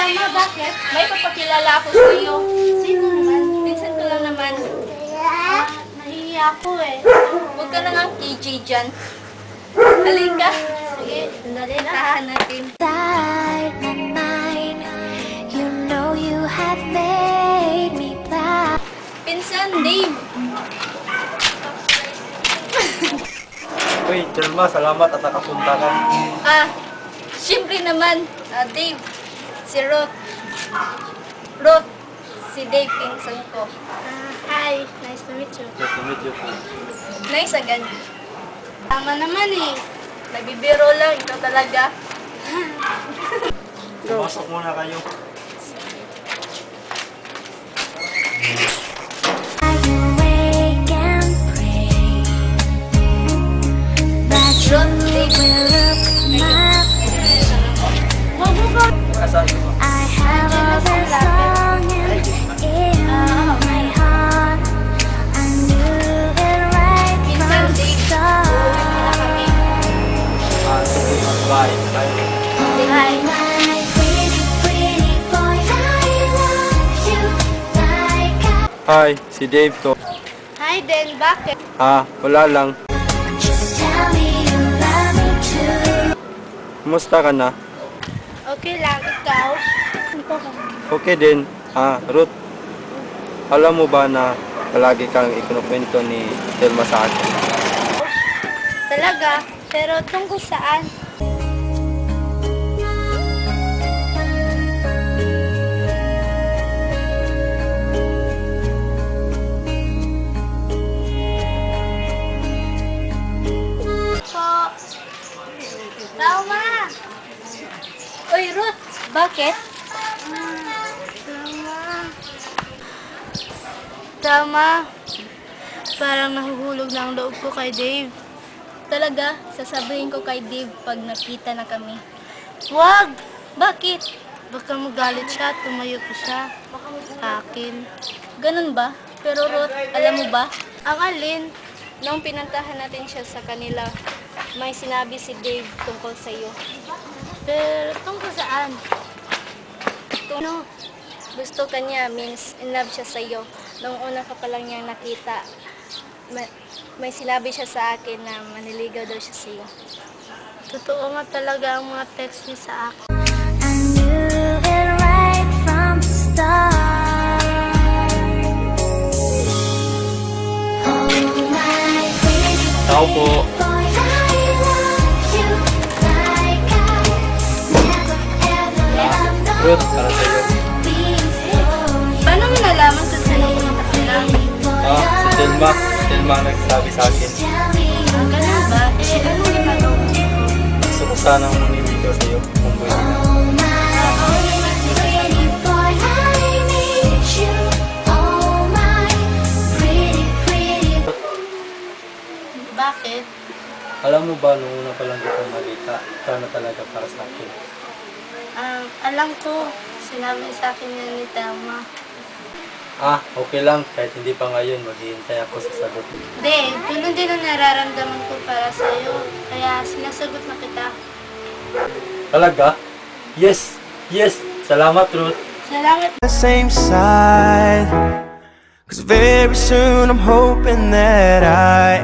Tama, bakit? May papakilala ako sa iyo. Sino naman? Pinsan ko lang naman. Nahihiya ako eh. Huwag ka na nga KJ dyan. Halika. Sige, nalitahan natin. Pinsan, Dave. Uy, Telma, salamat at nakapunta ka. Siyempre naman, Dave. Si Ruth. Ruth, si Dave, pinsan ko. Hi, nice to meet you. Nice to meet you. Nice agad. Tama naman eh. Nagbibiro lang, ikaw talaga. Pumasok muna kayo. Asan ka ba? Bye. Hi, si Dave to. Hi, Den. Bakit? Wala lang. Kumusta ka na? Okay lang. Ikaw? Okay din. Ruth, alam mo ba na palagi kang ikinukwento ni Telma sa akin? Talaga? Pero tungkol saan? Tama! Uy, Ruth! Bakit? Tama. Parang nahuhulog na ang loob ko kay Dave. Talaga, sasabihin ko kay Dave pag nakita na kami. Wag! Bakit? Baka magalit siya at tumayo pa siya sa akin. Ganun ba? Pero Ruth, alam mo ba? Ang alin, nung pinuntahan natin siya sa kanila, may sinabi si Dave tungkol sa iyo. Pero tungkol saan? Gusto ka niya, means in love siya sa iyo. Nung una ka pa lang niyang nakita, may sinabi siya sa akin na maniligaw daw siya sa iyo. Totoo nga talaga ang mga text niya sa akin. I knew it right from the start. Tao po. Ruth, para sa iyo. Paano mo nalaman kung saan ako nakatira? Si Telma. Telma ang nagsabi sa akin. Ganun ba? Anong ginagawa mo? Gusto ko sanang maniligaw sa iyo kung pwede na. Bakit? Alam mo ba, nung una pa lang kitang nakita, ikaw na talaga para sa akin. Alam ko, sinabi sa akin ni Telma. Okay lang. Kahit hindi pa ngayon, maghihintay ako sa sagot. Dave, ganun din ang nararamdaman ko para sa'yo. Kaya sinasagot na kita. Talaga? Yes! Yes! Salamat, Ruth! Salamat. The same side, 'cause very soon I'm hoping that I